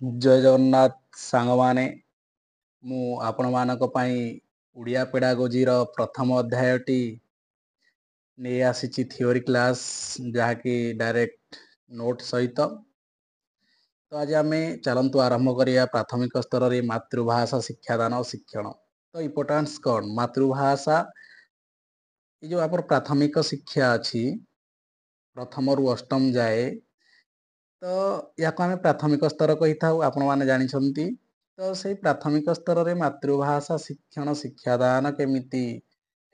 जय जगन्नाथ सांग माने मु आपण मानक पई उड़िया पेडागोजी रो प्रथम अध्यायटी नै आसीची थियोरी क्लास जहाँकि डायरेक्ट नोट सहित। तो आज आम चलतु आरंभ करिया प्राथमिक स्तर रे मातृभाषा शिक्षादान और शिक्षण। तो इम्पोर्टेंस कौन मातृभाषा ये जो आप प्राथमिक शिक्षा अच्छी प्रथम रु अष्टम जाए तो या आम प्राथमिक स्तर कही था आपण मैंने जानते। तो से प्राथमिक स्तर रे मातृभाषा शिक्षण शिक्षादान केमिति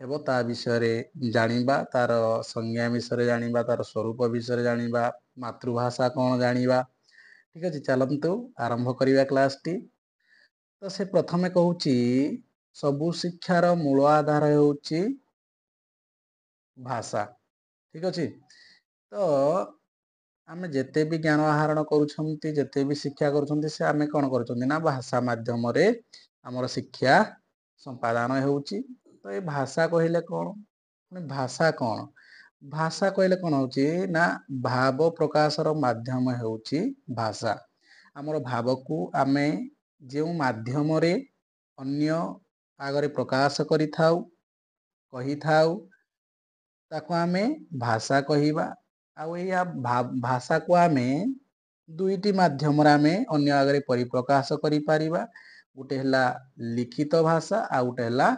हेबो ता विषय जानिबा तार संज्ञा विषय जानिबा तार स्वरूप विषय जानिबा मातृभाषा कौन जानिबा। ठीक अच्छे चलतु आरंभ करिया क्लास टी। तो से प्रथमे कहूची सबु शिक्षार मूल आधार होची भाषा। ठीक अच्छे तो आमे जेते भी ज्ञान आहरण करूछंती जेते भी शिक्षा करूछंती से आमे कौन करूछंती ना भाषा माध्यम रे हमर शिक्षा संपादन होउची। तो ये भाषा कहले कौन भाषा कौन भाषा कहले कौन होची ना भाव प्रकाशर माध्यम होउची भाषा। हमर भाव को आमे जो माध्यम रे अन्य आगरे प्रकाश करि थाउ कही थाउ ताको आमे भाषा कहिबा। आउ या भाषा को आमे दुईटी माध्यम आमे अन्य आगरे परिप्रकाश करि पारिबा। गोटे हला लिखित भाषा आ गोटे हला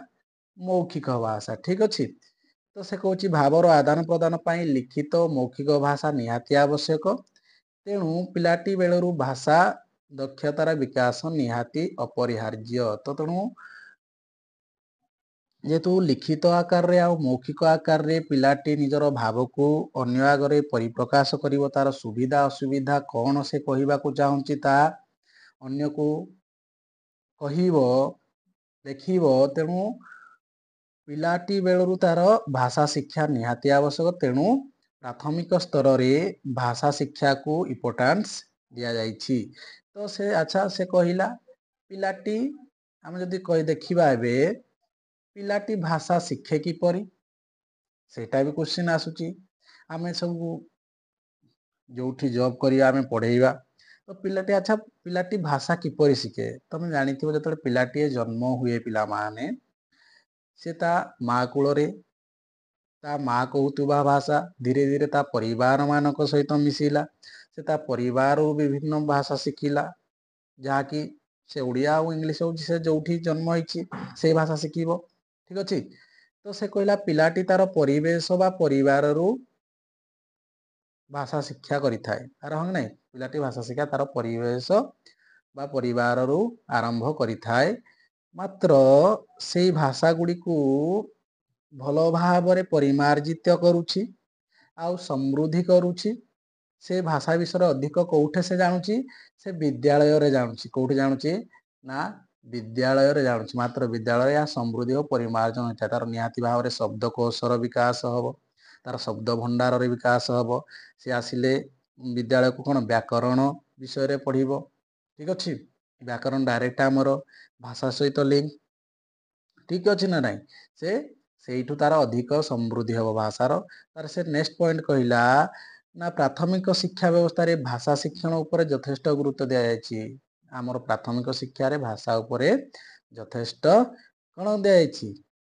मौखिक भाषा। ठीक अछि तो से कहूची भावर आदान प्रदान पाई लिखित मौखिक भाषा निहाती आवश्यक। तेणु पिलाटी बेलरू भाषा दक्षतार विकास निहाती अपरिहार्य। तो तेणु जेतु लिखित आकार रे आ मौखिक आकार रे पिलाटी निजर भाव को अन्य आगरे परिप्रकाश करिवो तार सुविधा असुविधा कौन से कहिबा को चाहूची ता अन्य को कहिवो देखिवो। तेणु पिलाटी बेलरू तार भाषा शिक्षा निहाती आवश्यक। तेणु प्राथमिक स्तर रे भाषा शिक्षा को इम्पोर्टेंस दिया जाइछि। तो से अच्छा से कहिला पिलाटी आम जदि कहि देखिबा एबे पिलाटी भाषा शिखे किपरि सेटा भी क्वेश्चन आसुची। आमे सब जोठी जॉब करिया आमे पढ़ेइबा तो पिलाटी अच्छा पिलाटी भाषा किपरि शिखे तमे जानिथिबो जतले पिलाटी जन्म हुए पिला माने से ता माँ कूल रे ता माँ कहूतुबा भाषा धीरे धीरे ता परिवार मानक सहित मिसिला से ता परिवार विभिन्न भाषा शिखिला जहाँकि से उड़िया और इंग्लिश हो से जोठी जन्म होइछि से भाषा शिखिबो। ठीक अछि तो से कहला पिलाटी तार परिवेश बा परिवार रु भाषा शिक्षा करि थाए तार हंग नै पिलाटी भाषा शिक्षा तार परिवेश बा परिवार रु आरंभ करि थाए। मात्र से भाषा गुडी को भलो भावरे परिमार्जित करूछि आउ समृद्धि करूछि। से भाषा विषय अधिक कोठे से जानुची से विद्यालय रे जानुची कोठे जानुची ना विद्यालय रे जानुची। मात्र विद्यालय या समृद्धि और परिमार्जन होता तार निहाती भाव रे शब्दकोशर विकास हबो तार शब्द भंडार रे विकास हबो। से आसिले विद्यालय को कोन व्याकरण विषय रे पढ़िबो। ठीक अछि व्याकरण डायरेक्ट हमर भाषा सहित लिंक। ठीक अछि ना नाही से सेठू तार अधिक समृद्धि हबो भाषार। तार से नेक्स्ट पॉइंट कहिला ना प्राथमिक शिक्षा व्यवस्था रे भाषा शिक्षण ऊपर यथेष्ट गुरुत्व दिया जायछि। आमर प्राथमिक शिक्षा रे भाषा ऊपर यथेष्ट कोन दिया जायछि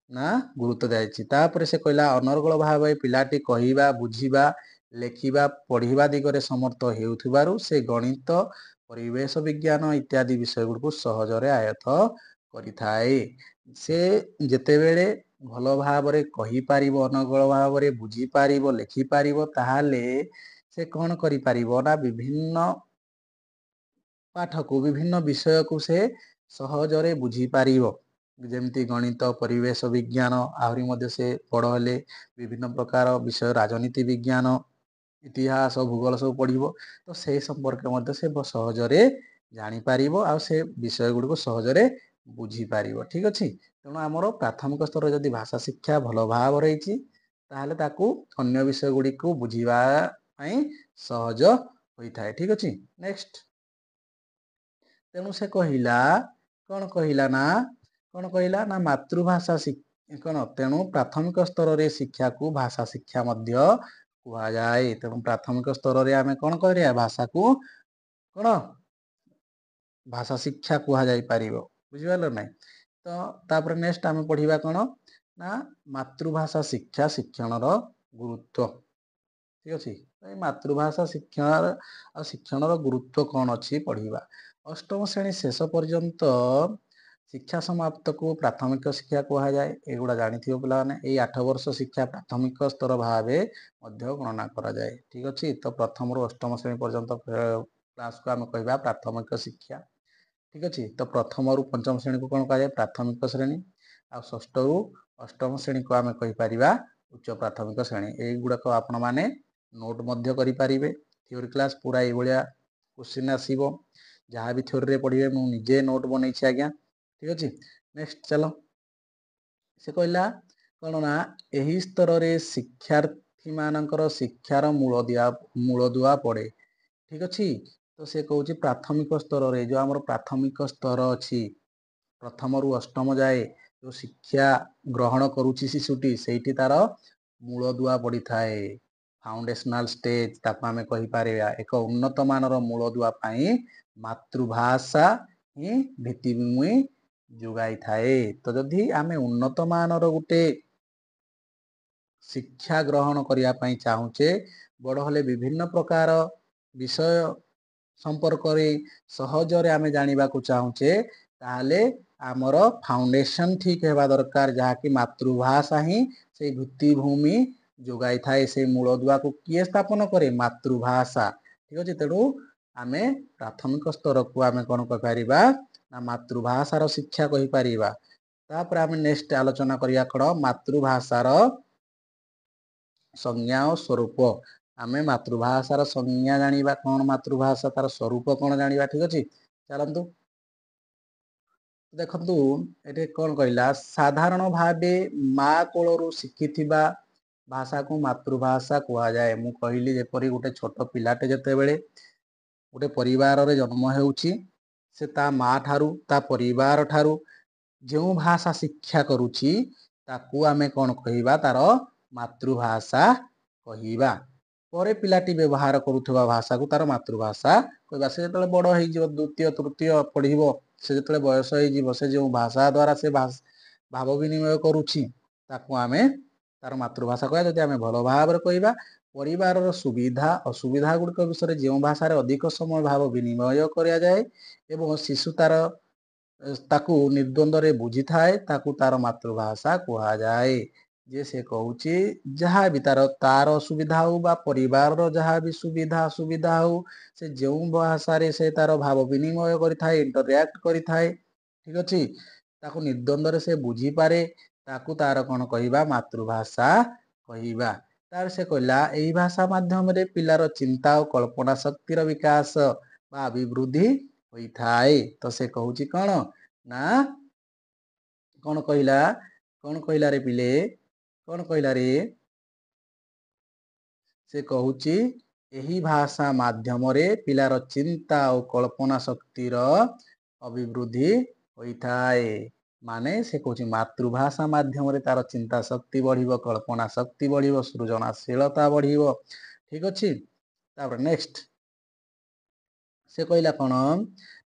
ना गुरुत्व दिया जायछि। तापर से कहला अनर्गल भाव पिलाटी कहिबा बुझिबा लेखिबा पढ़िबा दिगरे समर्थ हेउथिबारु से गणित परिवेश विज्ञान इत्यादि विषय गुडको सहजरे आयत्त करिथाए। से जेतेबेले भल भावरे कहि पारिबो अनर्गल भावरे बुझी पारिबो लेखि पारिबो ताहाले से कौन करि पारिबो ना विभिन्न पाठ को विभिन्न विषय को से सहजरे बुझी पारिबो। जेमती गणित परिवेश विज्ञान आहरी मध्य से बड़ हेले विभिन्न प्रकार विषय राजनीति विज्ञान इतिहास भूगोल सब पढ़िबो तो से संपर्क मध्य से सहजरे जानि पारिबो आ से विषय गुडको सहजरे बुझी पारिबो। ठीक अछि तेणु आमर प्राथमिक स्तर जदि भाषा शिक्षा भल भाव रही ताहले ताकू अन्य विषय गुडी को बुझीबा पई सहज होइथाए। ठीक अछि नेक्स्ट तेणु से कहिला कौन कहिला ना मातृभाषा कौन तेणु प्राथमिक स्तर रे शिक्षा को भाषा शिक्षा मध्य कुहा जाए। तेणु प्राथमिक स्तर रे आमे कौन करिया भाषा को कौन भाषा शिक्षा कुहा जाई परिबो बुझिबालो नै तो तापर नेक्स्ट आमे पढ़िबा कोन ना मातृभाषा शिक्षा शिक्षणर गुरुत्व ठीक अछि ए मातृभाषा शिक्षणर गुरुत्व कोन अछि पढ़िबा अष्टम श्रेणी शेष पर्यंत शिक्षा समाप्त को प्राथमिक शिक्षा कुहा जाए एगुड़ा जानिथिबो पिला माने ए 8 वर्ष शिक्षा प्राथमिक स्तर भावे मध्य गणना करा जाए ठीक अछि तो प्रथम रु अष्टम श्रेणी पर्यंत क्लास को आमे कहबा प्राथमिक शिक्षा ठीक अछि तो प्रथम रु पंचम श्रेणी को कोन कहा जाए प्राथमिक श्रेणी आ षष्ठ रु अष्टम श्रेणी को आमे कहि परिबा उच्च प्राथमिक श्रेणी ए गुडा को आपण माने नोट मध्य करि परिबे थ्योरी क्लास पूरा ए भलिया क्वेश्चन आसीबो जहाँ भी थ्योरी रे पढ़िबे मु निजे नोट बनै छी आज्ञा ठीक अछि नेक्स्ट चलो से कहला कोन ना एही स्तर रे शिक्षार्थी मानकर शिक्षार मूलदुआ पड़े ठीक अछि तो से कहूँ प्राथमिक स्तर रे जो आमर प्राथमिक स्तर अच्छी प्रथम रु अष्टम जाए जो शिक्षा ग्रहण करुच्ची शिशुटी से तार मूलदुआ पड़ी थाए फाउंडेशनल स्टेज ताको आमे कहि पारिबा एक उन्नत मानर मूलदुआ पाई मातृभाषा ही भित्तिभूमि जोगाई थाए तो जदि आमे उन्नत मानर गुटे शिक्षा ग्रहण करिया पई चाहूचे बड़ हले विभिन्न प्रकार विषय संपर्क रे सहज रे आमे जानिबा को चाहूचे ताले आमर फाउंडेशन ठीक हेबा दरकार जहा कि मातृभाषा ही से भित्तिभूमि जोगाई थाए से मूलदुआ को किए स्थापन करे मातृभाषा ठीक अछि तेडू आमे प्राथमिक स्तर को आमे कोन कहि परिबा ना मातृभाषार शिक्षा कहि परिबा तापर आमे नेक्स्ट आलोचना करिया कोन मातृभाषार संज्ञा और स्वरूप आमे मातृभाषार संज्ञा जानिबा कोन मातृभाषा तार स्वरूप कोन जानिबा ठीक अछि चलंतु देखंतु एटे कोन कहला साधारण भाबे मा कोलरु शिखिथिबा भाषा को मातृभाषा कुहा जाए मु कहली जेपरि गोटे छोट पिलाटे जते बेले गोटे परिवार रे जन्म हेउची से ता मा ठारू ता परिवार ठारू जो भाषा शिक्षा करुची ताकू आमे कोन कहिबा तार मातृभाषा कहिबा परे पिलाटी व्यवहार करुथबा भाषा को तार मातृभाषा कहबा से जतले बड़ हेइ जिवो द्वितीय तृतीय पढ़िबो से जतले बयस हेइ जिवो से जो भाषा द्वारा से भाव विनिमय करुची ताकू आमे तार मातृभाषा कहया जदि आमे भलो भाव रे कहिबा परिवार सुविधा असुविधा गुड़िक विषय जो भाषा रे अधिक समय भाव विनिमय करा जाए एवं शिशु तार ताकू निर्द्वंद रे बुझी थाए ताकू तार मातृभाषा कुहा जाए जे से कहूची जहाँ भी तार असुविधा हो बा परिवार रो जहाँ भी सुविधा असुविधा हो से जो भाषा रे से तार भाव विनिमय करि थाए इंटरैक्ट करि थाए ठीक अछि ताकू निर्द्वंद रे से बुझी पारे ताकू तार कोन कहिबा मातृभाषा कहिबा तार से कहला एही भाषा माध्यम रे पिलार चिंता और कल्पना शक्तिर विकास बा अभिवृद्धि होई थाए तो से कहूची कोन ना कोन कहला रे पिले कोन कहला रे से कहूची एही भाषा माध्यम रे पिलार चिंता और कल्पना शक्तिर अभिवृद्धि होई थाए माने से कहूची मातृभाषा माध्यम रे तार चिंता शक्ति बढ़िबो कल्पना शक्ति बढ़िबो सृजनशीलता बढ़िबो ठीक अछि तापर नेक्स्ट से कहला कोन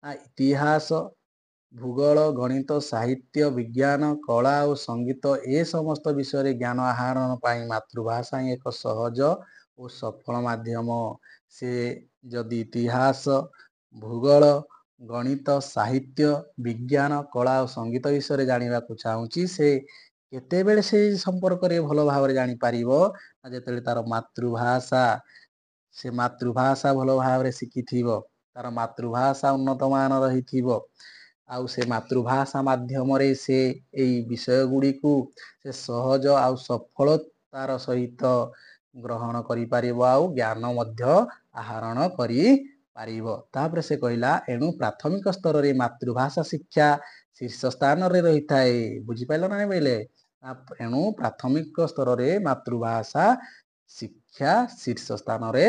इतिहास भूगोल गणित साहित्य विज्ञान कला और संगीत ए समस्त विषय ज्ञान आहरण पाई मातृभाषा ही एक सहज और सफल माध्यम से जदि इतिहास भूगोल गणित साहित्य विज्ञान कला और संगीत विषय जानवा चाहूँगी से केतेबेले से संपर्क रे भल भाव जानी पारिबो जेतेबेले तार मातृभाषा से मातृभाषा भल भाव शिखिथिबो तार मातृभाषा उन्नत मान रहिथिबो आउ से मातृभाषा माध्यम रे से एई विषय गुड़ी को से सहज आउ सफलतार सहित ग्रहण करि पारिबो आउ ज्ञान मध्य आहरण करि पारिबो तापर से कहला एणु प्राथमिक स्तर रे मातृभाषा शिक्षा शीर्ष स्थान रे रही थाए बुझी पाइल ना बेले एणु प्राथमिक स्तर रे मातृभाषा शिक्षा शीर्ष स्थान रे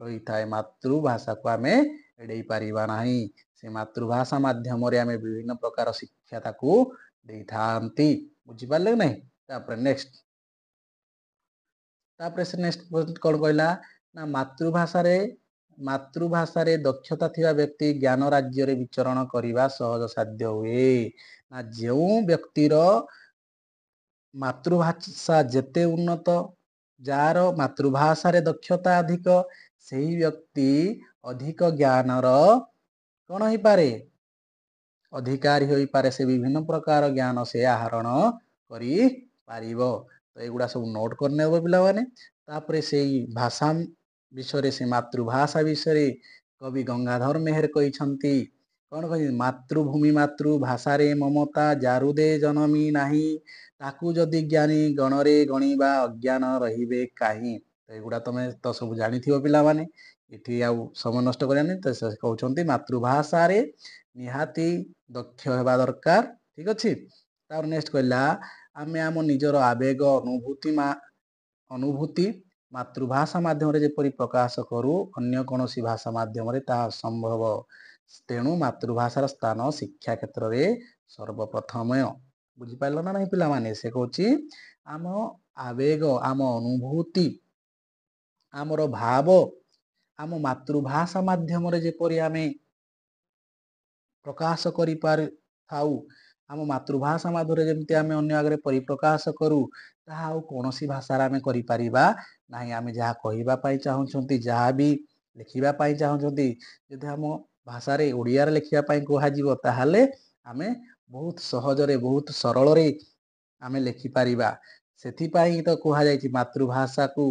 रही थाए मातृभाषा को आमे एडै पारिबा नाही से मातृभाषा माध्यम रे आमे विभिन्न प्रकार शिक्षा ताकू देइथांती बुझी पाले नै तापर नेक्स्ट तापर से नेक्स्ट कोन कहला ना मातृभाषा रे ମାତୃଭାଷାରେ ଦକ୍ଷତା ଥିବା ବ୍ୟକ୍ତି ଜ୍ଞାନ ରାଜ୍ୟରେ ବିଚରଣ କରିବା ସହଜ ସାଧ୍ୟ ହୁଏ। ନା ଯେଉଁ ବ୍ୟକ୍ତିର ମାତୃଭାଷା ଯେତେ ଉନ୍ନତ, ଯାହାର ମାତୃଭାଷାରେ ଦକ୍ଷତା ଅଧିକ, ସେହି ବ୍ୟକ୍ତି ଅଧିକ ଜ୍ଞାନର କ'ଣ ହେଇପାରେ? ଅଧିକାରୀ ହୋଇପାରେ। ସେ ବିଭିନ୍ନ ପ୍ରକାର ଜ୍ଞାନ ସେ ଆହରଣ କରିପାରିବ। ତ ଏଗୁଡ଼ା ସବୁ ନୋଟ୍ କରିନେବ ପିଲାମାନେ। ତାପରେ ସେଇ ଭାଷା ବିଷୟରେ, ସେ ମାତୃଭାଷା ବିଷୟରେ କବି ଗଙ୍ଗାଧର ମେହେର କହିଛନ୍ତି। କ'ଣ କହିଛନ୍ତି? ମାତୃଭୂମି ମାତୃଭାଷାରେ ମମତା ଯାରୁଦେ ଜନମି ନାହିଁ, ତାକୁ ଯଦି ଜ୍ଞାନୀ ଗଣରେ ଗଣିବା ଅଜ୍ଞାନ ରହିବେ କାହିଁ। ତ ଏଗୁଡ଼ା ତମେ ତ ସବୁ ଜାଣିଥିବ ପିଲାମାନେ, ଏଠି ଆଉ ସମୟ ନଷ୍ଟ କରିବାନି। ତ ସେ କହୁଛନ୍ତି ମାତୃଭାଷାରେ ନିହାତି ଦକ୍ଷ ହେବା ଦରକାର। ଠିକ ଅଛି। ତାପରେ ନେକ୍ସଟ କହିଲା, ଆମେ ଆମ ନିଜର ଆବେଗ ଅନୁଭୂତି ମାତୃଭାଷା ମାଧ୍ୟମରେ ଯେପରି ପ୍ରକାଶ କରୁ, ଅନ୍ୟ କୌଣସି ଭାଷା ମାଧ୍ୟମରେ ତାହା ସମ୍ଭବ। ତେଣୁ ମାତୃଭାଷାର ସ୍ଥାନ ଶିକ୍ଷା କ୍ଷେତ୍ରରେ ସର୍ବପ୍ରଥମେ। ବୁଝିପାରିଲ ନା ନାହିଁ ପିଲାମାନେ? ସେ କହୁଛି ଆମ ଆବେଗ, ଆମ ଅନୁଭୂତି, ଆମର ଭାବ ଆମ ମାତୃଭାଷା ମାଧ୍ୟମରେ ଯେପରି ଆମେ ପ୍ରକାଶ କରିପାରିଥାଉ, ଆମ ମାତୃଭାଷା ମାଧ୍ୟମରେ ଯେମିତି ଆମେ ଅନ୍ୟ ଆଗରେ ପରିପ୍ରକାଶ କରୁ, ତାହା ଆଉ କୌଣସି ଭାଷାରେ ଆମେ କରିପାରିବା ନାହିଁ। ଆମେ ଯାହା କହିବା ପାଇଁ ଚାହୁଁଛନ୍ତି, ଯାହା ବି ଲେଖିବା ପାଇଁ ଚାହୁଁଛନ୍ତି, ଯଦି ଆମ ଭାଷାରେ ଓଡ଼ିଆରେ ଲେଖିବା ପାଇଁ କୁହାଯିବ, ତାହେଲେ ଆମେ ବହୁତ ସହଜରେ, ବହୁତ ସରଳରେ ଆମେ ଲେଖିପାରିବା। ସେଥିପାଇଁ ତ କୁହାଯାଇଛି ମାତୃଭାଷାକୁ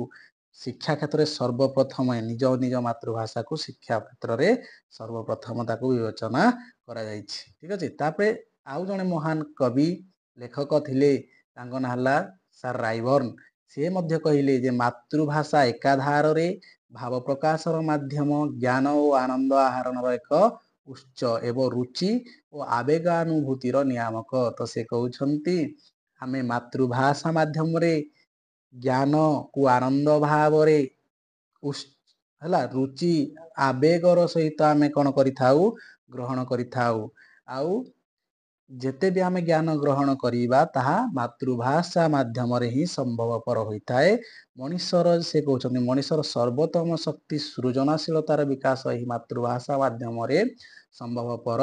ଶିକ୍ଷା କ୍ଷେତ୍ରରେ ସର୍ବପ୍ରଥମେ, ନିଜ ମାତୃଭାଷାକୁ ଶିକ୍ଷା କ୍ଷେତ୍ରରେ ସର୍ବପ୍ରଥମ ତାକୁ ବିବେଚନା କରାଯାଇଛି। ଠିକ ଅଛି। ତାପରେ ଆଉ ଜଣେ ମହାନ କବି ଲେଖକ ଥିଲେ, ତାଙ୍କ ନାଁ ହେଲା ସାର୍ ରାଇବର୍ଣ୍ଣ। ସିଏ ମଧ୍ୟ କହିଲେ ଯେ ମାତୃଭାଷା ଏକାଧାରରେ ଭାବ ପ୍ରକାଶର ମାଧ୍ୟମ, ଜ୍ଞାନ ଓ ଆନନ୍ଦ ଆହରଣର ଏକ ଉତ୍ସ ଏବଂ ରୁଚି ଓ ଆବେଗାନୁଭୂତିର ନିୟାମକ। ତ ସେ କହୁଛନ୍ତି ଆମେ ମାତୃଭାଷା ମାଧ୍ୟମରେ ଜ୍ଞାନକୁ ଆନନ୍ଦ ଭାବରେ ହେଲା ରୁଚି ଆବେଗର ସହିତ ଆମେ କ'ଣ କରିଥାଉ? ଗ୍ରହଣ କରିଥାଉ। ଆଉ ଯେତେ ବି ଆମେ ଜ୍ଞାନ ଗ୍ରହଣ କରିବା, ତାହା ମାତୃଭାଷା ମାଧ୍ୟମରେ ହିଁ ସମ୍ଭବପର ହୋଇଥାଏ। ମଣିଷର, ସେ କହୁଛନ୍ତି ମଣିଷର ସର୍ବୋତ୍ତମ ଶକ୍ତି ସୃଜନଶୀଳତାର ବିକାଶ ଏହି ମାତୃଭାଷା ମାଧ୍ୟମରେ ସମ୍ଭବପର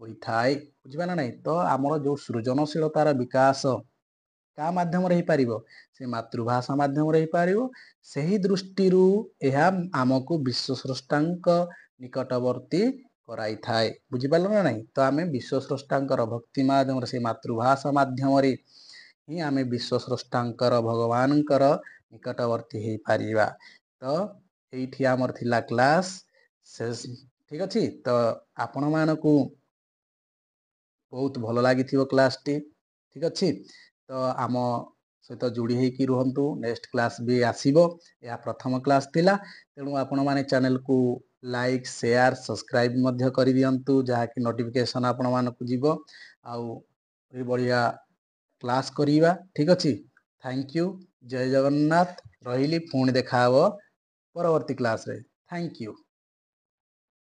ହୋଇଥାଏ। ବୁଝିପାରିଲ ନାହିଁ? ତ ଆମର ଯେଉଁ ସୃଜନଶୀଳତାର ବିକାଶ କାହା ମାଧ୍ୟମରେ ହେଇପାରିବ? ସେ ମାତୃଭାଷା ମାଧ୍ୟମରେ ହେଇପାରିବ। ସେହି ଦୃଷ୍ଟିରୁ ଏହା ଆମକୁ ବିଶ୍ୱସ୍ରଷ୍ଟାଙ୍କ ନିକଟବର୍ତ୍ତୀ କରାଇଥାଏ। ବୁଝିପାରିଲ ନା ନାହିଁ? ତ ଆମେ ବିଶ୍ୱସ୍ରଷ୍ଟାଙ୍କର ଭକ୍ତି ମାଧ୍ୟମରେ, ସେ ମାତୃଭାଷା ମାଧ୍ୟମରେ ହିଁ ଆମେ ବିଶ୍ୱସ୍ରଷ୍ଟାଙ୍କର, ଭଗବାନଙ୍କର ନିକଟବର୍ତ୍ତୀ ହେଇପାରିବା। ତ ଏଇଠି ଆମର ଥିଲା କ୍ଲାସ ଶେଷ। ଠିକ ଅଛି। ତ ଆପଣମାନଙ୍କୁ ବହୁତ ଭଲ ଲାଗିଥିବ କ୍ଲାସଟି। ଠିକ ଅଛି। ତ ଆମ ସହିତ ଯୋଡ଼ି ହେଇକି ରୁହନ୍ତୁ। ନେକ୍ସଟ କ୍ଲାସ ବି ଆସିବ। ଏହା ପ୍ରଥମ କ୍ଲାସ ଥିଲା। ତେଣୁ ଆପଣମାନେ ଚ୍ୟାନେଲକୁ ଲାଇକ୍, ସେୟାର, ସବସ୍କ୍ରାଇବ ମଧ୍ୟ କରିଦିଅନ୍ତୁ, ଯାହାକି ନୋଟିଫିକେସନ ଆପଣମାନଙ୍କୁ ଯିବ। ଆଉ ବଢ଼ିଆ କ୍ଲାସ କରିବା। ଠିକ ଅଛି। Thank you. ଜୟ ଜଗନ୍ନାଥ। ରହିଲି। ପୁଣି ଦେଖା ହବ ପରବର୍ତ୍ତୀ କ୍ଲାସରେ। Thank you.